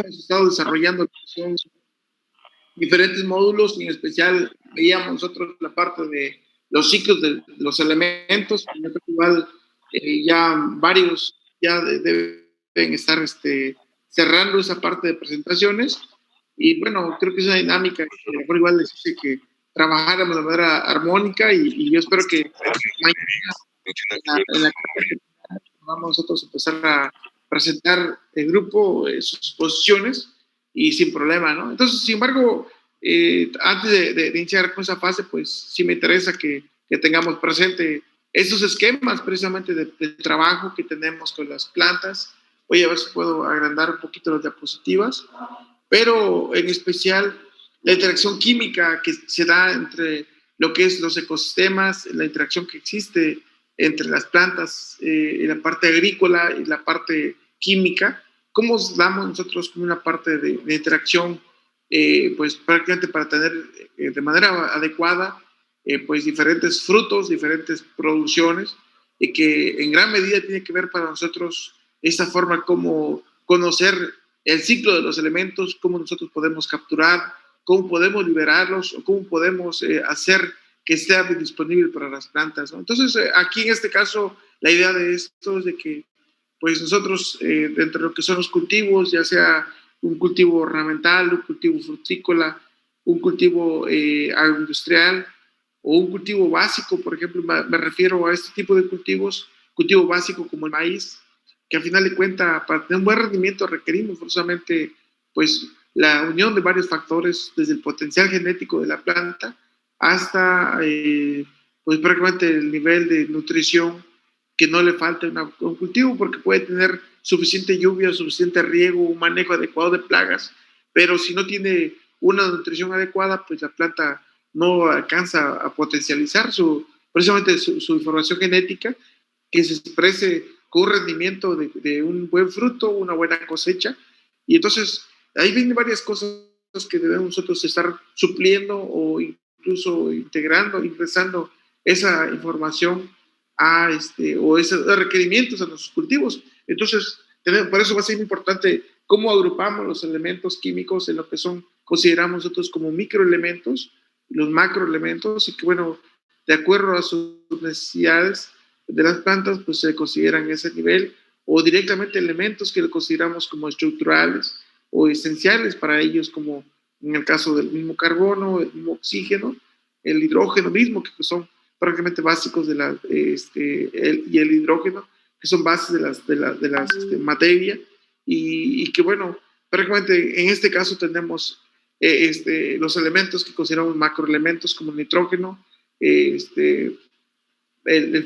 hemos estado desarrollando son diferentes módulos, y en especial veíamos nosotros la parte de los ciclos de los elementos. Yo creo que igual ya varios ya deben estar cerrando esa parte de presentaciones, y bueno, creo que es una dinámica que a lo mejor igual les dice que trabajáramos de manera armónica, y yo espero que mañana en la vamos nosotros a empezar a presentar el grupo sus posiciones y sin problema, ¿no? Entonces, sin embargo, antes de iniciar con esa fase, pues sí me interesa que tengamos presente esos esquemas precisamente de trabajo que tenemos con las plantas. Voy a ver si puedo agrandar un poquito las diapositivas, pero en especial la interacción química que se da entre lo que es los ecosistemas, la interacción que existe entre las plantas, la parte agrícola y la parte química. ¿Cómo damos nosotros como una parte de interacción, pues prácticamente para tener de manera adecuada, pues diferentes frutos, diferentes producciones, y que en gran medida tiene que ver para nosotros esta forma como conocer el ciclo de los elementos, cómo nosotros podemos capturar, cómo podemos liberarlos, o cómo podemos hacer que esté disponible para las plantas, ¿no? Entonces, aquí en este caso, la idea de esto es de que, pues nosotros, dentro de lo que son los cultivos, ya sea un cultivo ornamental, un cultivo frutícola, un cultivo agroindustrial, o un cultivo básico, por ejemplo, me refiero a este tipo de cultivos, cultivo básico como el maíz, que al final de cuentas, para tener un buen rendimiento requerimos forzosamente, pues, la unión de varios factores, desde el potencial genético de la planta hasta, pues, prácticamente el nivel de nutrición que no le falte a un cultivo, porque puede tener suficiente lluvia, suficiente riego, un manejo adecuado de plagas, pero si no tiene una nutrición adecuada, pues la planta no alcanza a potencializar precisamente su información genética, que se exprese con un rendimiento de un buen fruto, una buena cosecha. Y entonces ahí vienen varias cosas que debemos nosotros estar supliendo, o incluso integrando, ingresando esa información o esos requerimientos a nuestros cultivos. Entonces, por eso va a ser importante cómo agrupamos los elementos químicos en lo que consideramos nosotros como microelementos, los macroelementos, y que, bueno, de acuerdo a sus necesidades de las plantas, pues se consideran ese nivel, o directamente elementos que consideramos como estructurales o esenciales para ellos, como en el caso del mismo carbono, el mismo oxígeno, el hidrógeno mismo, que son prácticamente básicos y el hidrógeno, que son bases de las materia, y que, bueno, prácticamente en este caso tenemos los elementos que consideramos macroelementos, como el nitrógeno, el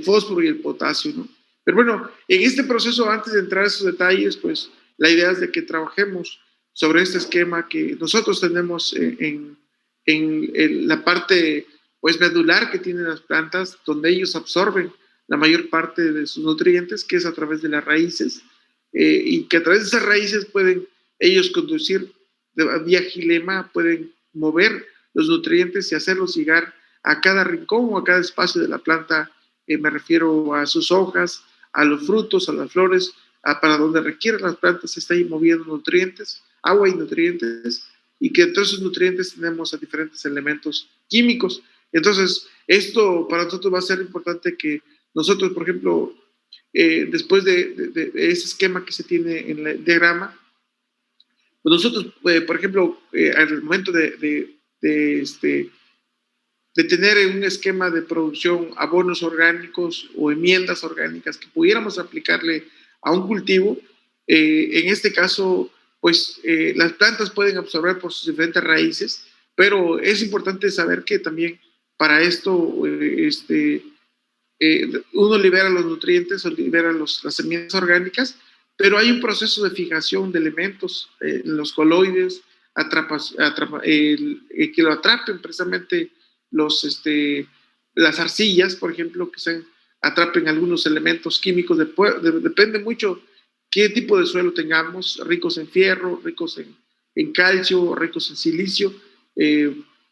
fósforo y el potasio, ¿no? Pero bueno, en este proceso, antes de entrar a esos detalles, pues la idea es de que trabajemos sobre este esquema que nosotros tenemos en la parte, pues, medular que tienen las plantas, donde ellos absorben la mayor parte de sus nutrientes, que es a través de las raíces, y que a través de esas raíces pueden ellos conducir vía xilema, pueden mover los nutrientes y hacerlos llegar a cada rincón o a cada espacio de la planta. Me refiero a sus hojas, a los frutos, a las flores, para donde requieren las plantas se está ahí moviendo nutrientes, agua y nutrientes, y que entre esos nutrientes tenemos a diferentes elementos químicos. Entonces, esto para nosotros va a ser importante que nosotros, por ejemplo, después de ese esquema que se tiene en el diagrama, pues nosotros, por ejemplo, al momento de tener un esquema de producción abonos orgánicos o enmiendas orgánicas que pudiéramos aplicarle a un cultivo, en este caso, pues las plantas pueden absorber por sus diferentes raíces, pero es importante saber que también para esto uno libera los nutrientes o libera las semillas orgánicas, pero hay un proceso de fijación de elementos en los coloides, que lo atrapen precisamente las arcillas, por ejemplo, que se atrapen algunos elementos químicos. Depende mucho qué tipo de suelo tengamos, ricos en fierro, ricos en calcio, ricos en silicio,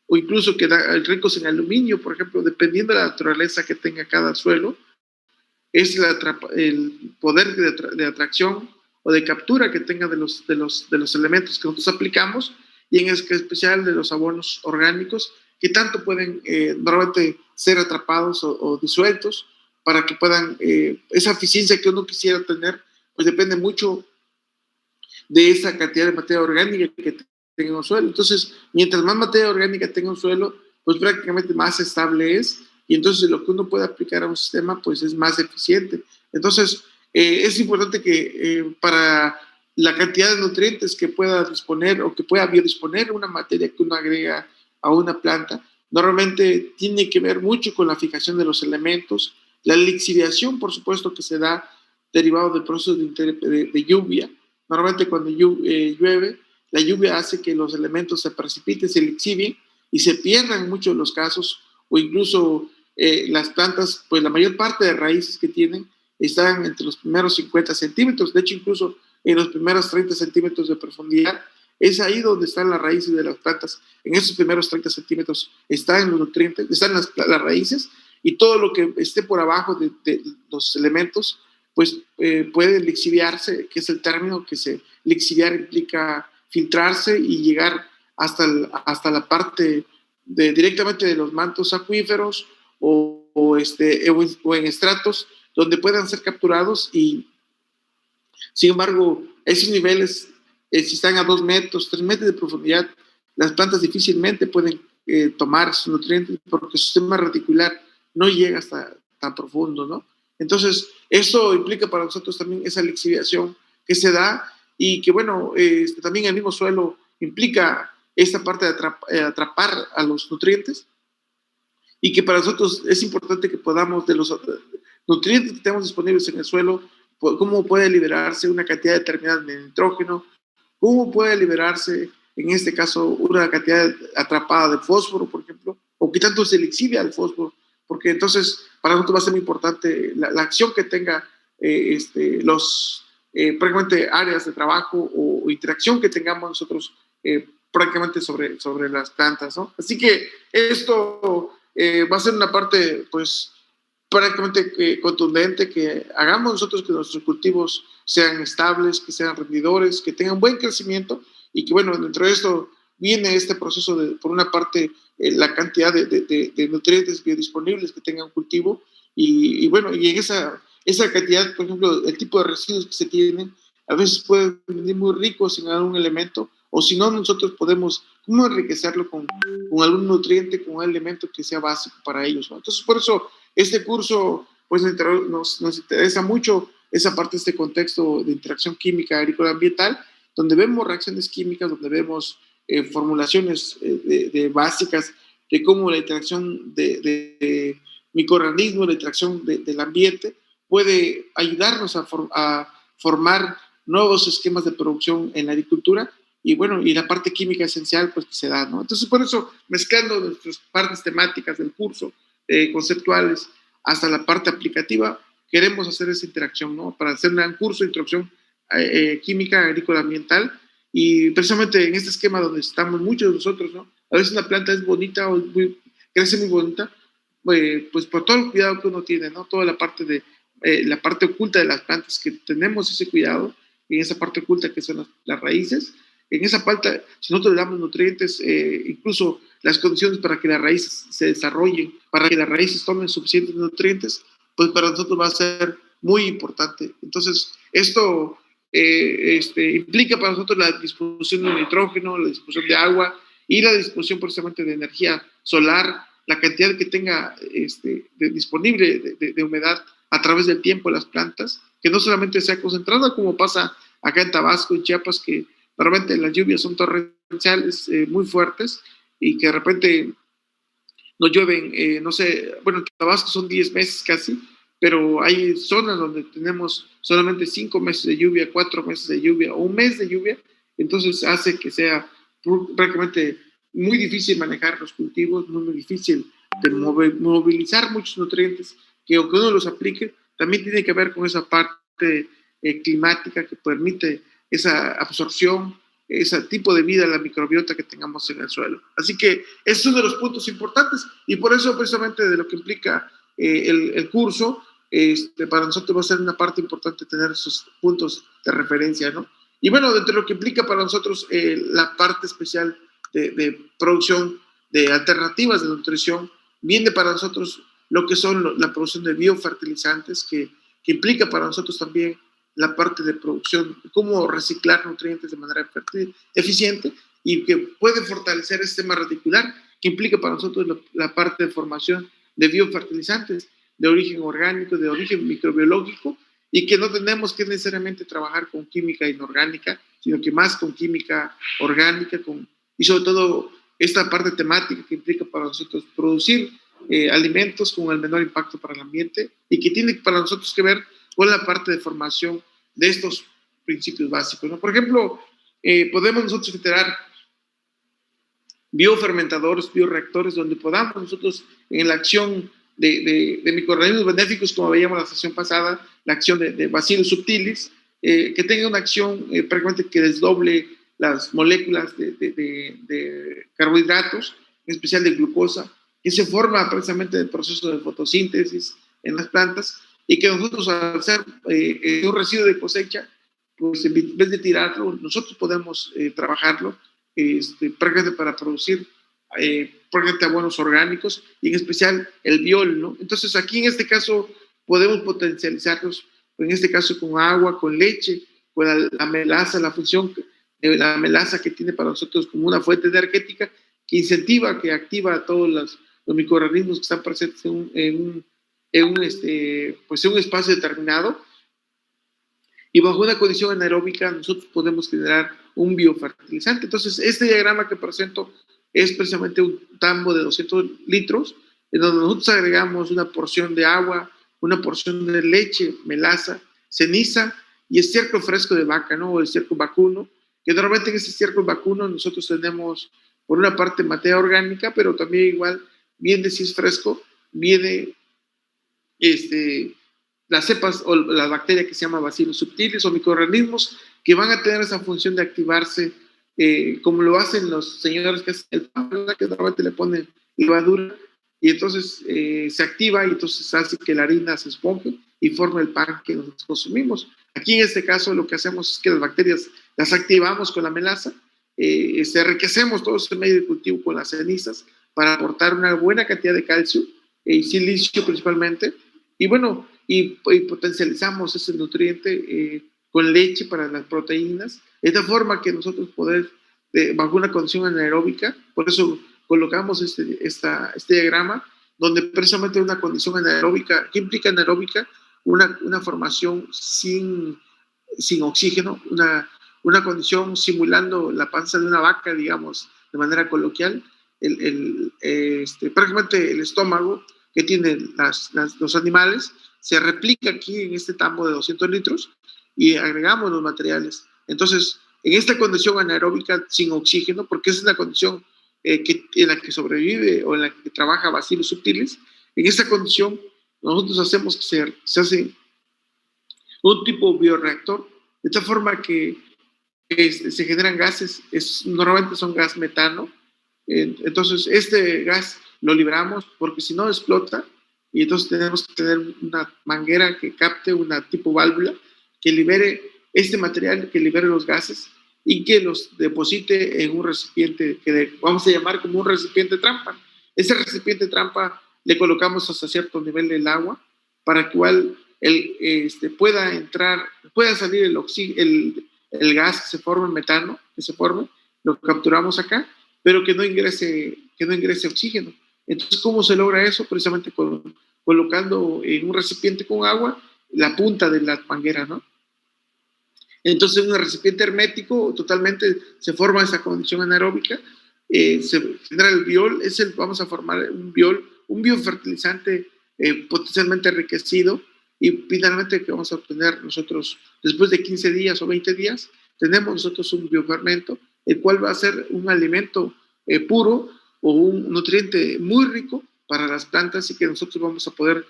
o incluso ricos en aluminio, por ejemplo, dependiendo de la naturaleza que tenga cada suelo, es el poder de atracción o de captura que tenga de los elementos que nosotros aplicamos, y en especial de los abonos orgánicos, que tanto pueden normalmente ser atrapados o disueltos, para que puedan, esa eficiencia que uno quisiera tener, pues depende mucho de esa cantidad de materia orgánica que tenga un suelo. Entonces, mientras más materia orgánica tenga un suelo, pues prácticamente más estable es, y entonces lo que uno puede aplicar a un sistema, pues es más eficiente. Entonces, es importante que para la cantidad de nutrientes que pueda disponer o que pueda biodisponer una materia que uno agrega a una planta, normalmente tiene que ver mucho con la fijación de los elementos, la lixiviación, por supuesto, que se da derivado del proceso de lluvia. Normalmente cuando llueve, la lluvia hace que los elementos se precipiten, se lixivien y se pierdan en muchos de los casos, o incluso las plantas, pues la mayor parte de raíces que tienen están entre los primeros 50 centímetros, de hecho incluso en los primeros 30 centímetros de profundidad. Es ahí donde están las raíces de las plantas. En esos primeros 30 centímetros están los nutrientes, están las raíces, y todo lo que esté por abajo de los elementos, pues puede lixiviarse, que es el término que se lixiviar implica filtrarse y llegar hasta la parte directamente de los mantos acuíferos o en estratos donde puedan ser capturados, y sin embargo esos niveles, si están a 2 metros, 3 metros de profundidad, las plantas difícilmente pueden tomar sus nutrientes porque su sistema reticular no llega hasta tan profundo, ¿no? Entonces, eso implica para nosotros también esa lixiviación que se da, y que, bueno, también el mismo suelo implica esta parte de atrapar a los nutrientes, y que para nosotros es importante que podamos, de los nutrientes que tenemos disponibles en el suelo, cómo puede liberarse una cantidad determinada de nitrógeno, cómo puede liberarse, en este caso, una cantidad atrapada de fósforo, por ejemplo, o qué tanto se lixivia el fósforo, porque entonces para nosotros va a ser muy importante la acción que tenga prácticamente áreas de trabajo o interacción que tengamos nosotros prácticamente sobre las plantas, ¿no? Así que esto va a ser una parte, pues, prácticamente contundente, que hagamos nosotros que nuestros cultivos sean estables, que sean rendidores, que tengan buen crecimiento, y que, bueno, dentro de esto viene este proceso de, por una parte, la cantidad de nutrientes biodisponibles que tenga un cultivo, y bueno, y en esa cantidad, por ejemplo, el tipo de residuos que se tienen, a veces pueden venir muy ricos en algún elemento, o si no, nosotros podemos cómo enriquecerlo con algún nutriente, con un elemento que sea básico para ellos, ¿no? Entonces, por eso este curso, pues, nos interesa mucho esa parte, este contexto de interacción química agrícola ambiental, donde vemos reacciones químicas, donde vemos formulaciones básicas de cómo la interacción de microorganismos, la interacción del ambiente puede ayudarnos a formar nuevos esquemas de producción en la agricultura, y bueno, y la parte química esencial, pues, que se da, ¿no? Entonces, por eso, mezclando nuestras partes temáticas del curso, conceptuales, hasta la parte aplicativa, queremos hacer esa interacción, ¿no? Para hacer un curso de introducción química agrícola ambiental, y precisamente en este esquema donde estamos muchos de nosotros, ¿no? A veces una planta es bonita o crece muy bonita, pues por todo el cuidado que uno tiene, ¿no? Toda la parte oculta de las plantas, que tenemos ese cuidado, y en esa parte oculta que son las raíces. En esa parte, si nosotros le damos nutrientes, incluso las condiciones para que las raíces se desarrollen, para que las raíces tomen suficientes nutrientes, pues para nosotros va a ser muy importante. Entonces, esto implica para nosotros la disposición de nitrógeno, la disposición de agua y la disposición precisamente de energía solar, la cantidad que tenga disponible de humedad a través del tiempo de las plantas, que no solamente sea concentrada como pasa acá en Tabasco y Chiapas, que normalmente las lluvias son torrenciales, muy fuertes, y que de repente nos llueven, no sé, bueno, en Tabasco son 10 meses casi, pero hay zonas donde tenemos solamente 5 meses de lluvia, 4 meses de lluvia o un mes de lluvia, entonces hace que sea prácticamente muy difícil manejar los cultivos, muy difícil de movilizar muchos nutrientes, que aunque uno los aplique, también tiene que ver con esa parte climática que permite esa absorción, ese tipo de vida, la microbiota que tengamos en el suelo. Así que ese es uno de los puntos importantes, y por eso precisamente de lo que implica el curso, para nosotros va a ser una parte importante tener esos puntos de referencia, ¿no? Y bueno, dentro de lo que implica para nosotros la parte especial de producción de alternativas de nutrición, viene para nosotros lo que son la producción de biofertilizantes, que implica para nosotros también la parte de producción, cómo reciclar nutrientes de manera eficiente y que puede fortalecer el sistema reticular, que implica para nosotros la parte de formación de biofertilizantes de origen orgánico, de origen microbiológico, y que no tenemos que necesariamente trabajar con química inorgánica, sino que más con química orgánica, y sobre todo esta parte temática que implica para nosotros producir alimentos con el menor impacto para el ambiente y que tiene para nosotros que ver con la parte de formación de estos principios básicos, ¿no? Por ejemplo, podemos nosotros generar biofermentadores, bioreactores, donde podamos nosotros en la acción de microorganismos benéficos, como veíamos la sesión pasada, la acción de Bacillus subtilis, que tenga una acción prácticamente que desdoble las moléculas de carbohidratos, en especial de glucosa, que se forma precisamente en el proceso de fotosíntesis en las plantas, y que nosotros al ser un residuo de cosecha, pues en vez de tirarlo, nosotros podemos trabajarlo prácticamente para producir prácticamente abonos orgánicos y en especial el biol, ¿no? Entonces aquí en este caso podemos potencializarlos, en este caso con agua, con leche, con la melaza, la función de la melaza que tiene para nosotros como una fuente energética que incentiva, que activa a todos los microorganismos que están presentes pues en un espacio determinado, y bajo una condición anaeróbica nosotros podemos generar un biofertilizante. Entonces, este diagrama que presento es precisamente un tambo de 200 litros, en donde nosotros agregamos una porción de agua, una porción de leche, melaza, ceniza y estiércol fresco de vaca, ¿no? O estiércol vacuno, que normalmente en este estiércol vacuno nosotros tenemos, por una parte, materia orgánica, pero también igual viene, si es fresco, viene las cepas o la bacteria que se llama Bacillus subtilis o microorganismos que van a tener esa función de activarse como lo hacen los señores que hacen el pan, que normalmente le ponen levadura y entonces se activa y entonces hace que la harina se esponje y forme el pan que nosotros consumimos. Aquí en este caso lo que hacemos es que las bacterias las activamos con la melaza, enriquecemos todo ese medio de cultivo con las cenizas para aportar una buena cantidad de calcio y silicio principalmente, y bueno, y potencializamos ese nutriente con leche para las proteínas, de esta forma que nosotros poder, bajo una condición anaeróbica, por eso colocamos este diagrama, donde precisamente una condición anaeróbica, ¿qué implica anaeróbica? Una formación sin oxígeno, una condición simulando la panza de una vaca, digamos, de manera coloquial, prácticamente el estómago que tienen los animales, se replica aquí en este tambo de 200 litros y agregamos los materiales. Entonces, en esta condición anaeróbica sin oxígeno, porque esa es la condición en la que sobrevive o en la que trabaja Bacillus subtilis, en esta condición nosotros hacemos que se hace un tipo bioreactor, de tal forma que se generan gases, normalmente son gas metano, entonces este gas lo liberamos porque si no explota y entonces tenemos que tener una manguera que capte una tipo válvula que libere este material, que libere los gases y que los deposite en un recipiente que vamos a llamar como un recipiente trampa. Ese recipiente trampa le colocamos hasta cierto nivel del agua para que igual pueda salir el gas que se forma, el metano que se forme, lo capturamos acá, pero que no ingrese oxígeno. Entonces, ¿cómo se logra eso? Precisamente colocando en un recipiente con agua la punta de la manguera, ¿no? Entonces, en un recipiente hermético totalmente se forma esa condición anaeróbica, se genera el biol, vamos a formar un biofertilizante potencialmente enriquecido, y finalmente que vamos a obtener nosotros después de 15 días o 20 días, tenemos nosotros un biofermento, el cual va a ser un alimento puro o un nutriente muy rico para las plantas y que nosotros vamos a poder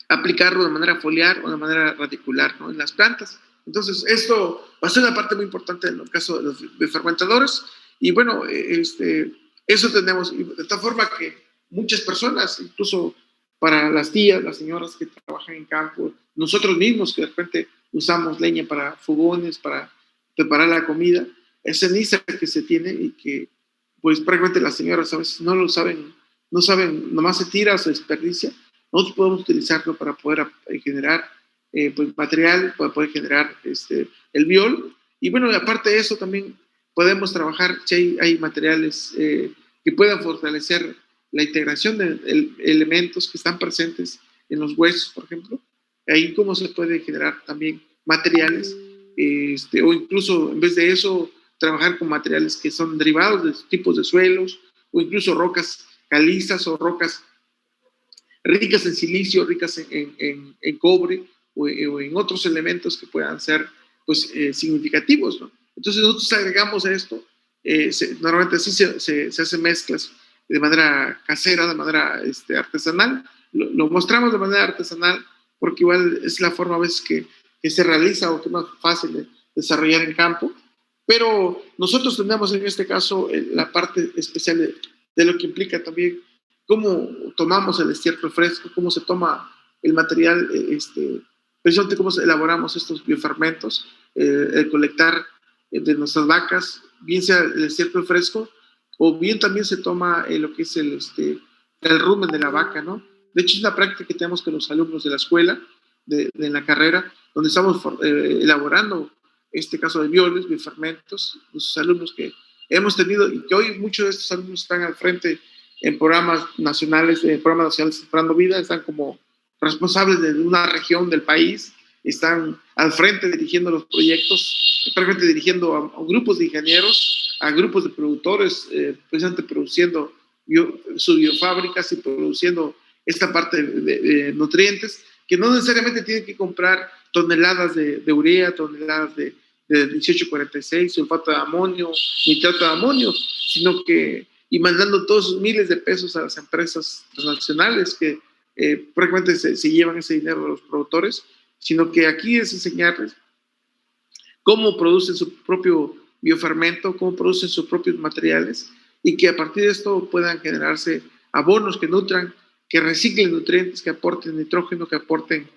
aplicarlo de manera foliar o de manera radicular, ¿no?, en las plantas. Entonces, esto va a ser una parte muy importante en el caso de los fermentadores. Y bueno, eso tenemos, de tal forma que muchas personas, incluso para las tías, las señoras que trabajan en campo, nosotros mismos que de repente usamos leña para fogones, para preparar la comida, es ceniza que se tiene y que pues prácticamente las señoras a veces no lo saben, no saben, nomás se tira, se desperdicia. Nosotros podemos utilizarlo para poder generar pues material, para poder generar el biol. Y bueno, aparte de eso también podemos trabajar, si hay materiales que puedan fortalecer la integración de elementos que están presentes en los huesos, por ejemplo. Ahí cómo se puede generar también materiales, o incluso en vez de eso, trabajar con materiales que son derivados de tipos de suelos, o incluso rocas calizas o rocas ricas en silicio, ricas en cobre o en otros elementos que puedan ser pues, significativos, ¿no? Entonces nosotros agregamos esto, normalmente así se hacen mezclas de manera casera, de manera artesanal, lo mostramos de manera artesanal porque igual es la forma a veces que se realiza o que es más fácil de desarrollar en campo, pero nosotros tenemos en este caso la parte especial de lo que implica también cómo tomamos el estiércol fresco, cómo se toma el material, precisamente cómo elaboramos estos biofermentos, el colectar de nuestras vacas, bien sea el estiércol fresco, o bien también se toma lo que es el rumen de la vaca, ¿no? De hecho, es una práctica que tenemos con los alumnos de la escuela, de la carrera, donde estamos elaborando este caso de bioles, biofermentos, los alumnos que hemos tenido y que hoy muchos de estos alumnos están al frente en programas nacionales, Sembrando Vida, están como responsables de una región del país, están al frente dirigiendo los proyectos, realmente dirigiendo a grupos de ingenieros, a grupos de productores, precisamente produciendo sus biofábricas y produciendo esta parte de nutrientes, que no necesariamente tienen que comprar toneladas de urea, toneladas de 1846, sulfato de amonio, nitrato de amonio, sino que y mandando todos sus miles de pesos a las empresas transnacionales que prácticamente se llevan ese dinero a los productores, sino que aquí es enseñarles cómo producen su propio biofermento, cómo producen sus propios materiales y que a partir de esto puedan generarse abonos que nutran, que reciclen nutrientes, que aporten nitrógeno, que aporten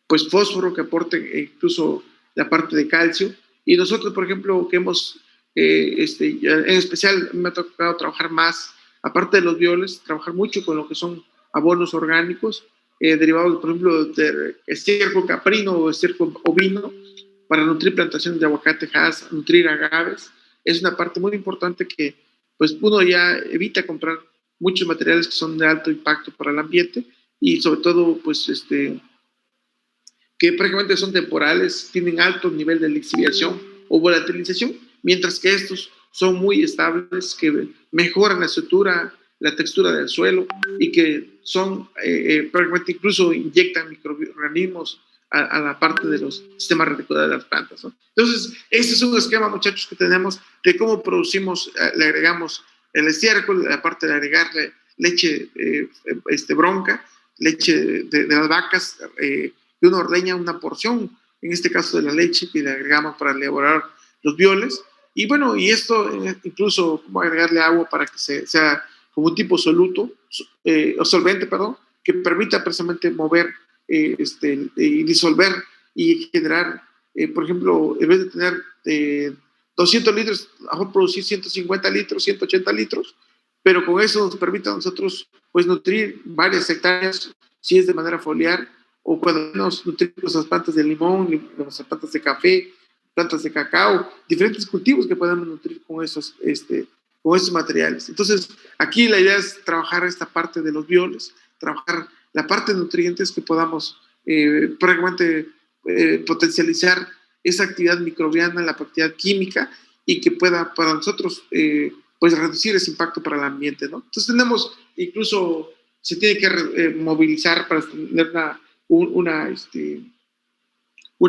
pues fósforo, que aporten incluso la parte de calcio. Y nosotros, por ejemplo, que hemos, en especial me ha tocado trabajar más, aparte de los bioles, trabajar mucho con lo que son abonos orgánicos, derivados, por ejemplo, de estiércol caprino o estiércol ovino, para nutrir plantaciones de aguacatejas, nutrir agaves. Es una parte muy importante que pues uno ya evita comprar muchos materiales que son de alto impacto para el ambiente y sobre todo pues que prácticamente son temporales, tienen alto nivel de lixiviación o volatilización, mientras que estos son muy estables, que mejoran la estructura, la textura del suelo y que son prácticamente incluso inyectan microorganismos a la parte de los sistemas reticulares de las plantas, ¿no? Entonces, este es un esquema, muchachos, que tenemos de cómo producimos, le agregamos el estiércol, aparte de agregarle leche bronca, leche de las vacas, que uno ordeña una porción, en este caso de la leche, que le agregamos para elaborar los bioles. Y bueno, y esto incluso como agregarle agua para que sea como un tipo soluto, o solvente, perdón, que permita precisamente mover y disolver y generar, por ejemplo, en vez de tener 200 litros, a lo mejor producir 150 litros, 180 litros, pero con eso nos permite a nosotros pues nutrir varias hectáreas, si es de manera foliar, o cuando nos nutrimos las plantas de limón, las plantas de café, plantas de cacao, diferentes cultivos que podemos nutrir con esos materiales. Entonces, aquí la idea es trabajar esta parte de los bioles, trabajar la parte de nutrientes que podamos prácticamente potencializar esa actividad microbiana, la actividad química y que pueda para nosotros pues reducir ese impacto para el ambiente, ¿no? Entonces tenemos, incluso se tiene que movilizar para tener una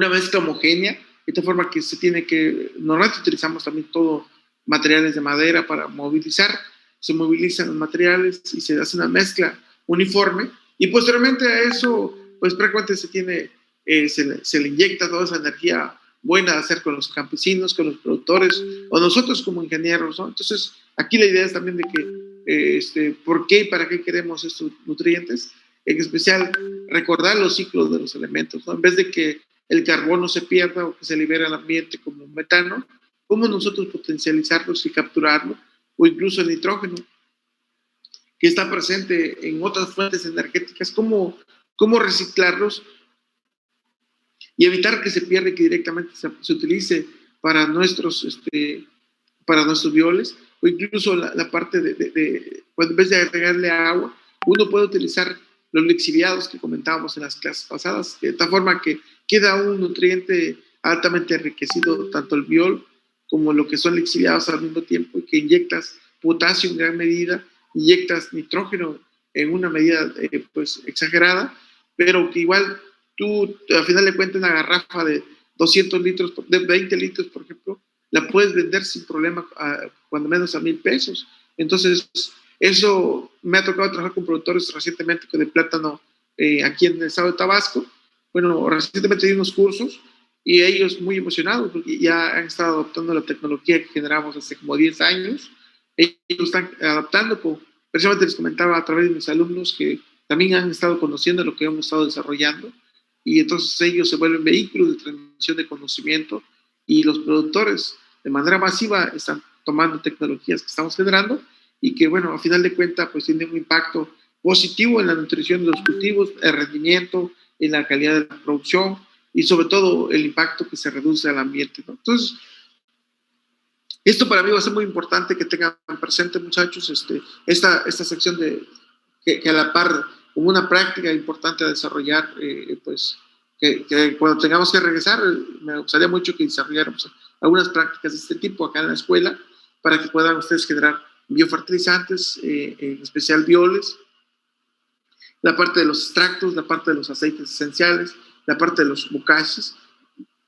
mezcla homogénea, de tal forma que normalmente utilizamos también todo materiales de madera para movilizar, se movilizan los materiales y se hace una mezcla uniforme y posteriormente a eso pues prácticamente se le inyecta toda esa energía buena de hacer con los campesinos, con los productores o nosotros como ingenieros, ¿no? Entonces aquí la idea es también de que ¿por qué y para qué queremos estos nutrientes? en especial recordar los ciclos de los elementos, ¿no? En vez de que el carbono se pierda o que se libere al ambiente como metano, cómo nosotros potencializarlos y capturarlo, o incluso el nitrógeno, que está presente en otras fuentes energéticas, cómo reciclarlos y evitar que se pierda y que directamente se utilice para para nuestros violes, o incluso la parte pues, en vez de agregarle agua, uno puede utilizar los lixiviados que comentábamos en las clases pasadas, de tal forma que queda un nutriente altamente enriquecido, tanto el biol como lo que son lixiviados al mismo tiempo, y que inyectas potasio en gran medida, inyectas nitrógeno en una medida pues exagerada, pero que igual tú, al final de cuentas, una garrafa de 200 litros, de 20 litros, por ejemplo, la puedes vender sin problema, cuando menos a $1,000. Entonces, eso me ha tocado trabajar con productores recientemente de plátano aquí en el estado de Tabasco. Bueno, recientemente di unos cursos y ellos muy emocionados porque ya han estado adoptando la tecnología que generamos hace como 10 años. Ellos están adaptando, precisamente les comentaba a través de mis alumnos que también han estado conociendo lo que hemos estado desarrollando, y entonces ellos se vuelven vehículos de transmisión de conocimiento, y los productores de manera masiva están tomando tecnologías que estamos generando y que, bueno, a final de cuentas, pues tienen un impacto positivo en la nutrición de los cultivos, el rendimiento, en la calidad de la producción y sobre todo el impacto que se reduce al ambiente, ¿no? Entonces, esto para mí va a ser muy importante que tengan presente, muchachos, esta sección que a la par, como una práctica importante a desarrollar, pues que cuando tengamos que regresar, me gustaría mucho que desarrolláramos algunas prácticas de este tipo acá en la escuela para que puedan ustedes generar biofertilizantes, en especial bioles, la parte de los extractos, la parte de los aceites esenciales, la parte de los bocaches,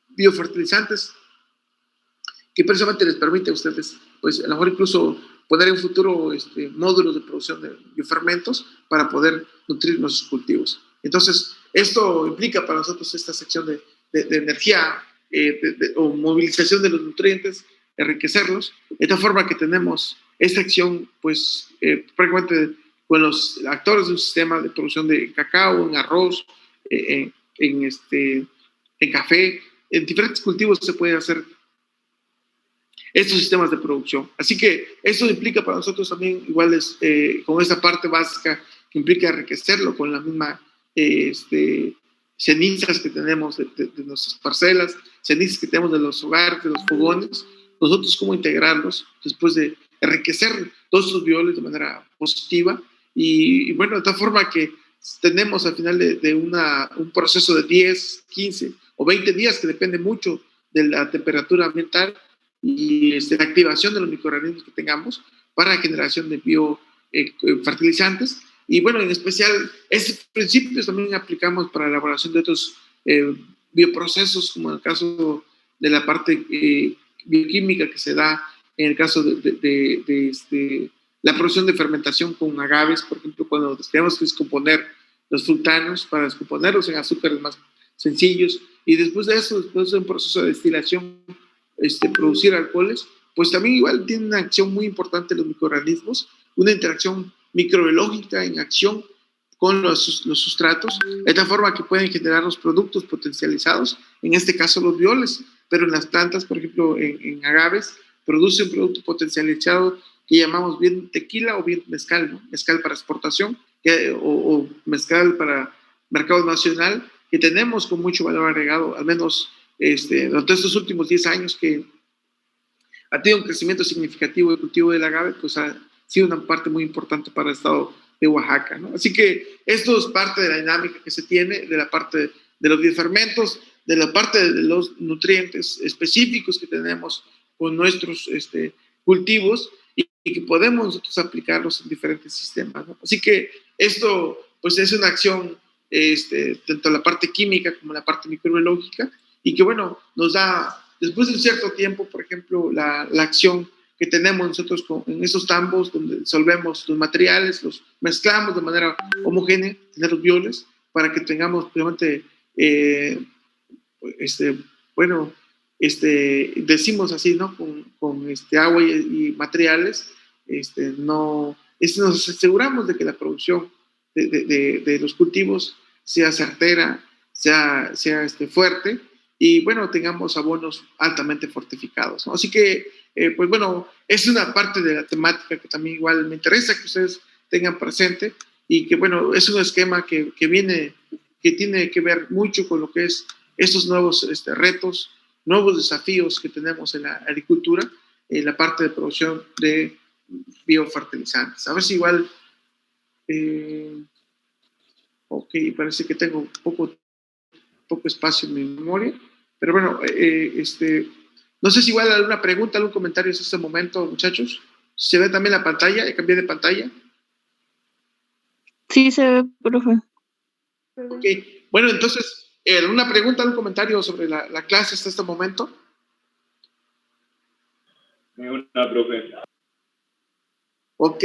biofertilizantes que precisamente les permite a ustedes, pues a lo mejor incluso poner en futuro módulos de producción de biofermentos para poder nutrir nuestros cultivos. Entonces, esto implica para nosotros esta sección de energía o movilización de los nutrientes, enriquecerlos, de tal forma que tenemos esta acción, pues, prácticamente con los actores de un sistema de producción de cacao, en arroz, en café, en diferentes cultivos se puede hacer estos sistemas de producción. Así que eso implica para nosotros también, igual con esa parte básica que implica enriquecerlo con la misma cenizas que tenemos de nuestras parcelas, cenizas que tenemos de los hogares, de los fogones, nosotros cómo integrarlos después de enriquecer todos estos bioles de manera positiva y bueno, de tal forma que tenemos al final de un proceso de 10, 15 o 20 días que depende mucho de la temperatura ambiental y la activación de los microorganismos que tengamos para la generación de biofertilizantes. Y bueno, en especial, estos principios también aplicamos para la elaboración de otros bioprocesos, como en el caso de la parte bioquímica que se da en el caso de la producción de fermentación con agaves, por ejemplo, cuando tenemos que descomponer los frutanos para descomponerlos en azúcares más sencillos, y después de eso, después de un proceso de destilación, producir alcoholes, pues también igual tiene una acción muy importante los microorganismos, una interacción microbiológica en acción con los sustratos, de tal forma que pueden generar los productos potencializados, en este caso los bioles, pero en las plantas, por ejemplo, en agaves, produce un producto potencializado que llamamos bien tequila o bien mezcal, ¿no? Mezcal para exportación o mezcal para mercado nacional, que tenemos con mucho valor agregado, al menos durante estos últimos 10 años que ha tenido un crecimiento significativo del cultivo del agave, pues ha sido una parte muy importante para el estado de Oaxaca, ¿no? Así que esto es parte de la dinámica que se tiene, de la parte de los biofermentos, de la parte de los nutrientes específicos que tenemos con nuestros cultivos y que podemos nosotros aplicarlos en diferentes sistemas, ¿no? Así que esto pues es una acción tanto la parte química como la parte microbiológica, y que bueno, nos da, después de un cierto tiempo, por ejemplo, la acción que tenemos nosotros en esos tambos donde disolvemos los materiales, los mezclamos de manera homogénea, tener los bioles, para que tengamos realmente, bueno, decimos así, ¿no? Con agua y materiales, nos aseguramos de que la producción de los cultivos sea certera, sea fuerte, y bueno, tengamos abonos altamente fortificados, ¿no? Así que, pues bueno, es una parte de la temática que también igual me interesa que ustedes tengan presente, y que bueno, es un esquema que tiene que ver mucho con lo que es estos nuevos retos, nuevos desafíos que tenemos en la agricultura, en la parte de producción de biofertilizantes. A ver si igual, ok, parece que tengo poco espacio en mi memoria, pero bueno, no sé si igual alguna pregunta, algún comentario en este momento, muchachos. ¿Se ve también la pantalla? ¿Cambié de pantalla? Sí, se ve, profe. Ok, bueno, entonces, ¿alguna pregunta, algún comentario sobre la clase hasta este momento? Ninguna, profe. Ok,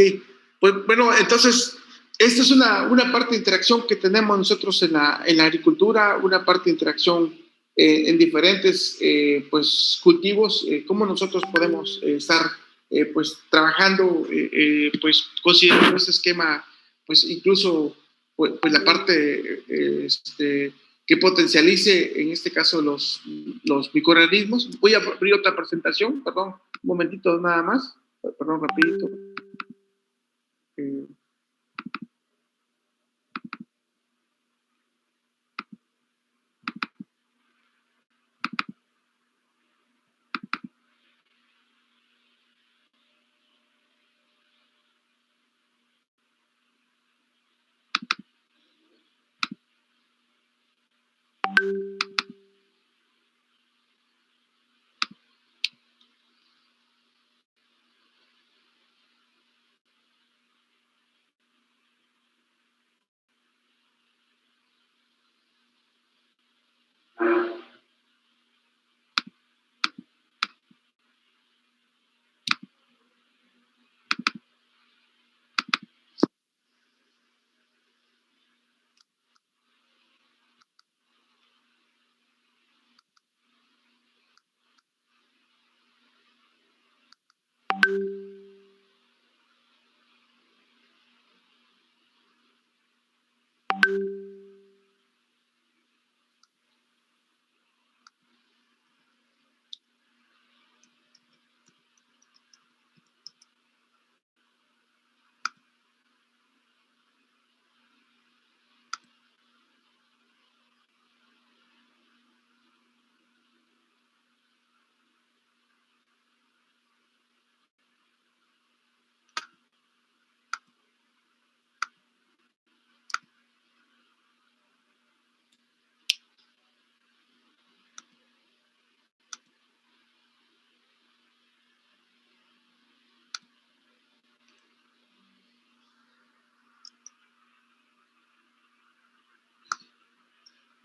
pues bueno, entonces, esta es una parte de interacción que tenemos nosotros en la agricultura, una parte de interacción en diferentes pues, cultivos, cómo nosotros podemos estar pues trabajando, pues considerando este esquema, pues incluso pues la parte que potencialice, en este caso, los microorganismos. Voy a abrir otra presentación, perdón, un momentito nada más, perdón, rapidito.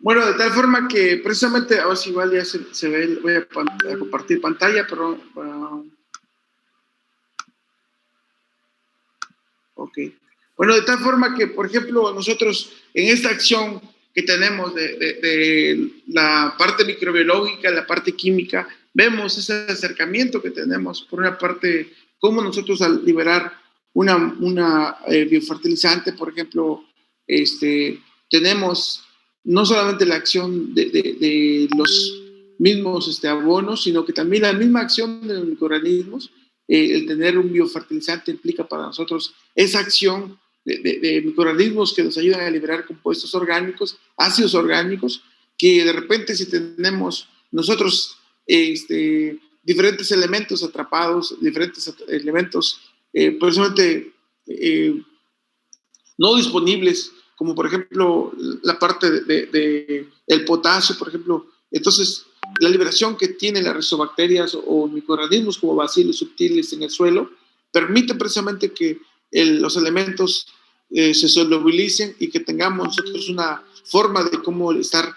Bueno, de tal forma que precisamente, a ver si igual ya se ve, voy a compartir pantalla, pero ok. Bueno, de tal forma que, por ejemplo, nosotros en esta acción que tenemos de la parte microbiológica, la parte química, vemos ese acercamiento que tenemos. Por una parte, cómo nosotros al liberar una biofertilizante, por ejemplo, tenemos no solamente la acción de los mismos abonos, sino que también la misma acción de los microorganismos. El tener un biofertilizante implica para nosotros esa acción de microorganismos que nos ayudan a liberar compuestos orgánicos, ácidos orgánicos, que de repente si tenemos nosotros diferentes elementos atrapados, diferentes elementos precisamente no disponibles, como por ejemplo la parte del potasio, por ejemplo, entonces la liberación que tienen las rizobacterias o microorganismos como bacilos subtiles en el suelo permite precisamente que los elementos se solubilicen y que tengamos nosotros una forma de cómo estar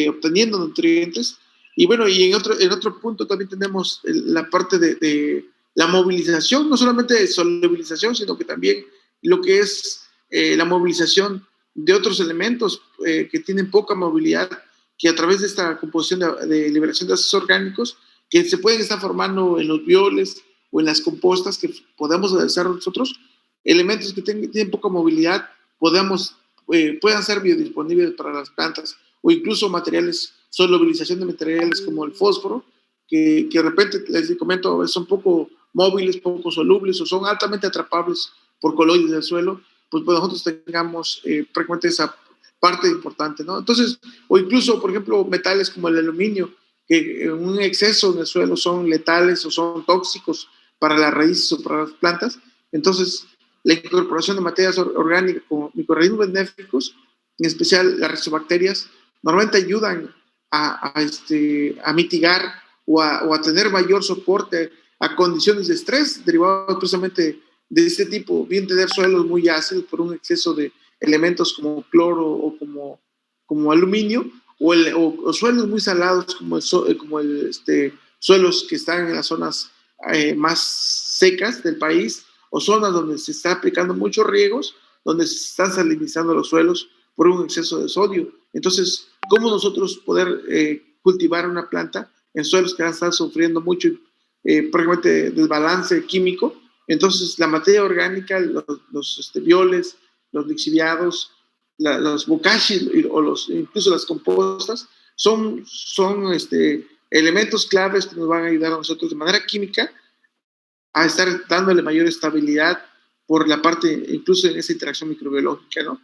obteniendo nutrientes. Y bueno, y en otro punto también tenemos la parte de la movilización, no solamente de solubilización, sino que también lo que es la movilización de otros elementos que tienen poca movilidad, que a través de esta composición de liberación de ácidos orgánicos, que se pueden estar formando en los bioles o en las compostas que podemos realizar nosotros, elementos que tienen poca movilidad puedan ser biodisponibles para las plantas, o incluso materiales, solubilización de materiales como el fósforo, que de repente, les comento, son poco móviles, poco solubles, o son altamente atrapables por coloides del suelo, pues nosotros tengamos prácticamente esa parte importante, ¿no? Entonces, o incluso, por ejemplo, metales como el aluminio, que en un exceso en el suelo son letales o son tóxicos para las raíces o para las plantas. Entonces, la incorporación de materias orgánicas como microorganismos benéficos, en especial las rizobacterias, normalmente ayudan a mitigar o a tener mayor soporte a condiciones de estrés derivados precisamente de este tipo, bien tener suelos muy ácidos por un exceso de elementos como cloro o como aluminio, o suelos muy salados como suelos que están en las zonas más secas del país, o zonas donde se está aplicando muchos riegos, donde se están salinizando los suelos por un exceso de sodio. Entonces, ¿cómo nosotros poder cultivar una planta en suelos que van a estar sufriendo mucho prácticamente desbalance químico? Entonces, la materia orgánica, los bioles, los lixiviados, los bokashi o incluso las compostas son elementos claves que nos van a ayudar a nosotros de manera química a estar dándole mayor estabilidad por la parte, incluso en esa interacción microbiológica, ¿no?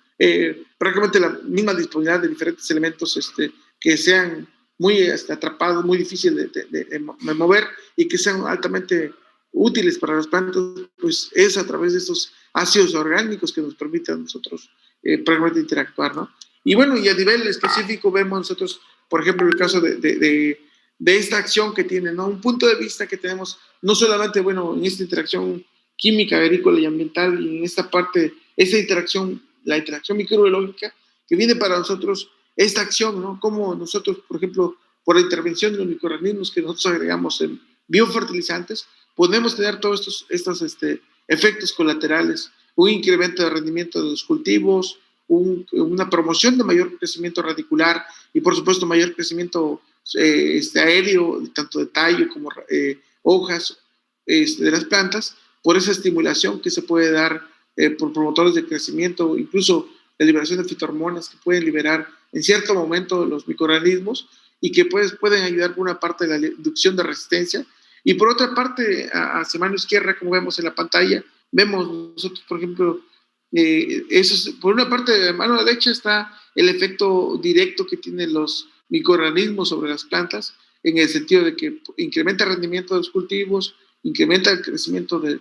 Prácticamente la misma disponibilidad de diferentes elementos que sean muy atrapados, muy difíciles de mover y que sean altamente útiles para las plantas, pues es a través de estos ácidos orgánicos que nos permiten a nosotros prácticamente interactuar, ¿no? Y bueno, y a nivel específico vemos nosotros, por ejemplo, el caso de esta acción que tiene, ¿no? Un punto de vista que tenemos, no solamente, bueno, en esta interacción química, agrícola y ambiental, y en esta parte, esa interacción, la interacción microbiológica, que viene para nosotros esta acción, ¿no? Como nosotros, por ejemplo, por la intervención de los microorganismos que nosotros agregamos en biofertilizantes, podemos tener todos estos efectos colaterales, un incremento de rendimiento de los cultivos, una promoción de mayor crecimiento radicular y, por supuesto, mayor crecimiento aéreo, tanto de tallo como hojas de las plantas, por esa estimulación que se puede dar por promotores de crecimiento, incluso la liberación de fitohormonas que pueden liberar en cierto momento los microorganismos y que pueden ayudar por una parte de la inducción de resistencia. Y por otra parte, hacia mano izquierda, como vemos en la pantalla, vemos nosotros, por ejemplo, por una parte de mano derecha está el efecto directo que tienen los microorganismos sobre las plantas, en el sentido de que incrementa el rendimiento de los cultivos, incrementa el crecimiento de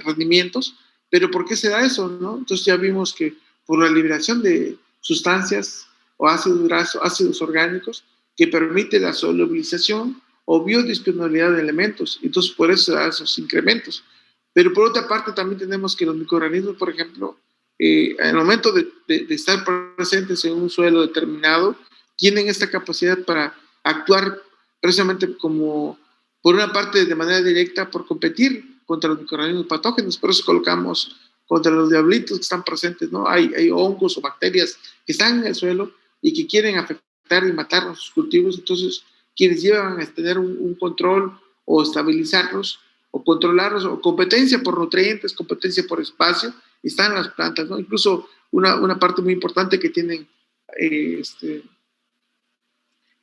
rendimientos, pero ¿por qué se da eso, no? Entonces ya vimos que por la liberación de sustancias o ácidos grasos, ácidos orgánicos, que permite la solubilización o biodisponibilidad de elementos, entonces por eso se dan esos incrementos. Pero por otra parte también tenemos que los microorganismos, por ejemplo, en el momento de estar presentes en un suelo determinado, tienen esta capacidad para actuar precisamente como, por una parte, de manera directa, por competir contra los microorganismos patógenos. Por eso colocamos contra los diablitos que están presentes, ¿no? Hay hongos o bacterias que están en el suelo y que quieren afectar y matar a sus cultivos. Entonces, quienes llevan a tener un control o estabilizarlos o controlarlos, o competencia por nutrientes, competencia por espacio, están las plantas, ¿no? Incluso una parte muy importante que tienen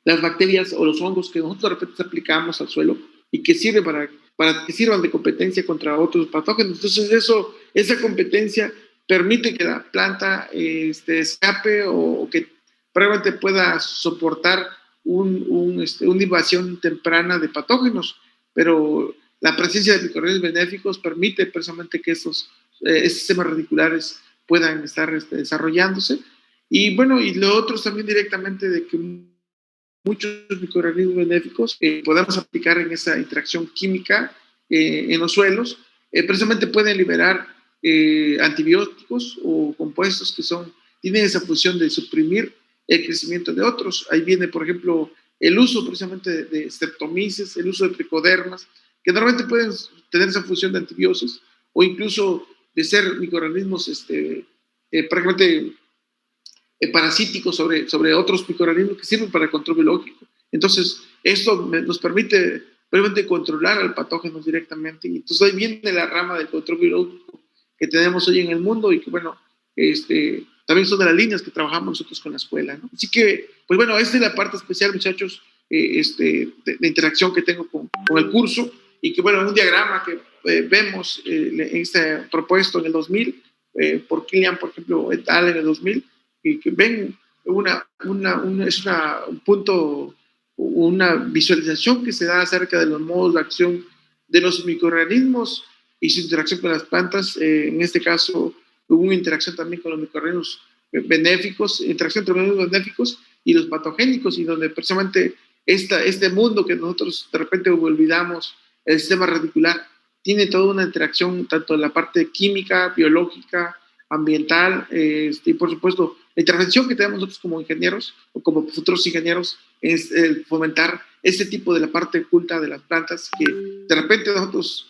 las bacterias o los hongos que nosotros de repente aplicamos al suelo y que sirven para que sirvan de competencia contra otros patógenos. Entonces esa competencia permite que la planta escape o que probablemente pueda soportar una invasión temprana de patógenos, pero la presencia de microorganismos benéficos permite precisamente que esos sistemas radiculares puedan estar desarrollándose. Y bueno, y lo otro es también directamente de que muchos microorganismos benéficos podemos aplicar en esa interacción química en los suelos, precisamente pueden liberar antibióticos o compuestos que tienen esa función de suprimir el crecimiento de otros. Ahí viene, por ejemplo, el uso precisamente de streptomyces, el uso de tricodermas, que normalmente pueden tener esa función de antibiosis o incluso de ser microorganismos prácticamente parasíticos sobre otros microorganismos que sirven para el control biológico. Entonces, esto nos permite realmente controlar al patógeno directamente. Y entonces ahí viene la rama del control biológico que tenemos hoy en el mundo y que, bueno, también son de las líneas que trabajamos nosotros con la escuela, ¿no? Así que, pues bueno, esta es la parte especial, muchachos, de interacción que tengo con el curso, y que, bueno, un diagrama que vemos en este propuesto en el 2000, por Kilian, por ejemplo, et al. En el 2000, y que ven un punto, una visualización que se da acerca de los modos de acción de los microorganismos y su interacción con las plantas. En este caso, hubo una interacción también con los microorganismos benéficos, interacción entre los benéficos y los patogénicos, y donde precisamente este mundo que nosotros de repente olvidamos, el sistema radicular, tiene toda una interacción tanto en la parte química, biológica, ambiental, y por supuesto la intervención que tenemos nosotros como ingenieros o como futuros ingenieros es fomentar este tipo de la parte oculta de las plantas, que de repente nosotros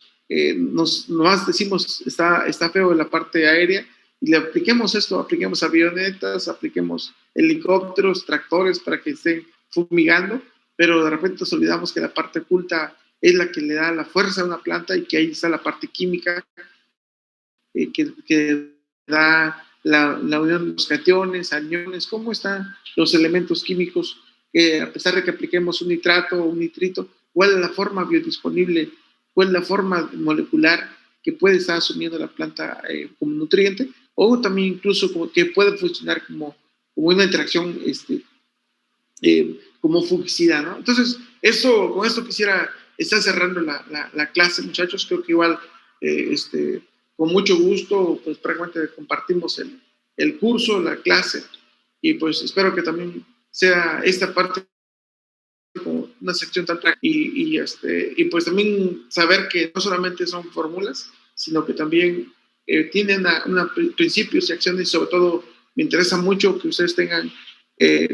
nomás decimos está feo en la parte aérea, y le apliquemos esto, apliquemos avionetas, apliquemos helicópteros, tractores para que estén fumigando, pero de repente nos olvidamos que la parte oculta es la que le da la fuerza a una planta, y que ahí está la parte química que da la unión de los cationes, aniones, cómo están los elementos químicos, que a pesar de que apliquemos un nitrato o un nitrito, cuál es la forma biodisponible, cuál es la forma molecular que puede estar asumiendo la planta como nutriente, o también incluso como que puede funcionar como una interacción como fungicida, ¿no? Entonces, con esto quisiera estar cerrando la clase, muchachos. Creo que igual, con mucho gusto, pues prácticamente compartimos el curso, la clase, y pues espero que también sea esta parte como una sección tan práctica, y pues también saber que no solamente son fórmulas, sino que también tienen principios y acciones, y sobre todo me interesa mucho que ustedes tengan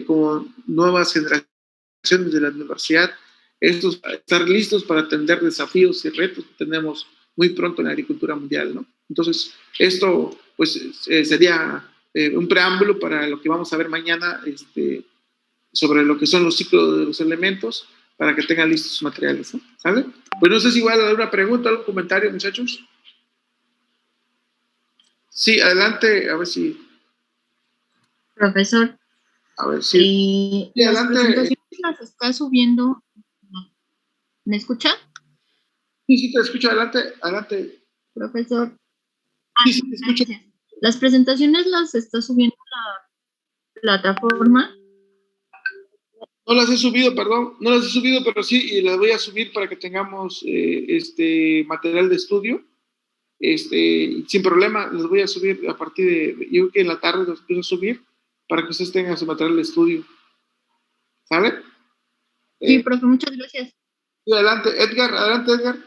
como nuevas generaciones de la universidad, estar listos para atender desafíos y retos que tenemos muy pronto en la agricultura mundial, ¿no? Entonces, esto pues sería un preámbulo para lo que vamos a ver mañana, sobre lo que son los ciclos de los elementos, para que tengan listos sus materiales, ¿no? ¿Sale? Pues no sé si igual alguna pregunta, algún comentario, muchachos. Sí, adelante, a ver si. Profesor, a ver si. Sí, las presentaciones las está subiendo. ¿Me escucha? Sí, te escucho, adelante. Profesor. Sí, te escucho. Gracias. Las presentaciones las está subiendo la plataforma. No las he subido, perdón, no las he subido, pero sí, y las voy a subir para que tengamos material de estudio. Sin problema, las voy a subir a partir de, yo creo que en la tarde las empiezo a subir para que ustedes tengan su material de estudio. ¿Sale? Sí, profe, muchas gracias. Sí, adelante, Edgar.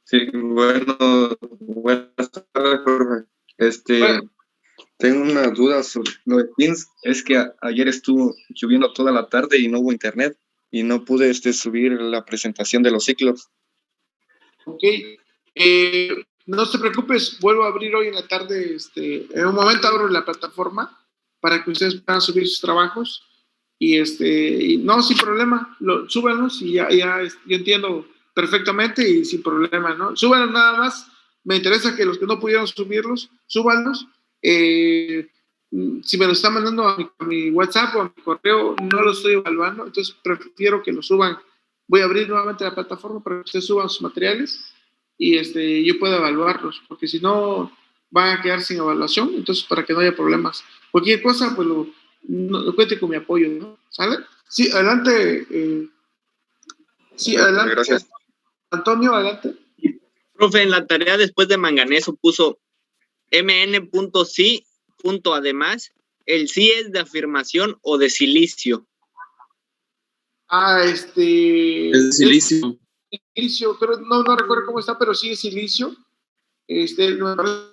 Sí, bueno, buenas tardes, profe. Bueno. Tengo una duda sobre lo de Teams. Es que ayer estuvo lloviendo toda la tarde y no hubo internet y no pude subir la presentación de los ciclos. Ok. No te preocupes, vuelvo a abrir hoy en la tarde. En un momento abro la plataforma para que ustedes puedan subir sus trabajos. Y no, sin problema, súbanlos, y ya yo entiendo perfectamente y sin problema, ¿no? Súbanlos nada más. Me interesa que los que no pudieron subirlos, súbanlos. Si me lo están mandando a mi WhatsApp o a mi correo, no lo estoy evaluando, entonces prefiero que lo suban. Voy a abrir nuevamente la plataforma para que ustedes suban sus materiales, y yo pueda evaluarlos, porque si no van a quedar sin evaluación. Entonces, para que no haya problemas, cualquier cosa, pues no cuente con mi apoyo, ¿no? ¿Sale? Sí, adelante. Sí, adelante. Gracias. Antonio, adelante. Profe, en la tarea después de manganeso puso mn.si. Además, ¿el sí es de afirmación o de silicio? Es de silicio. Silicio, pero no recuerdo cómo está, pero sí es silicio. Me parece.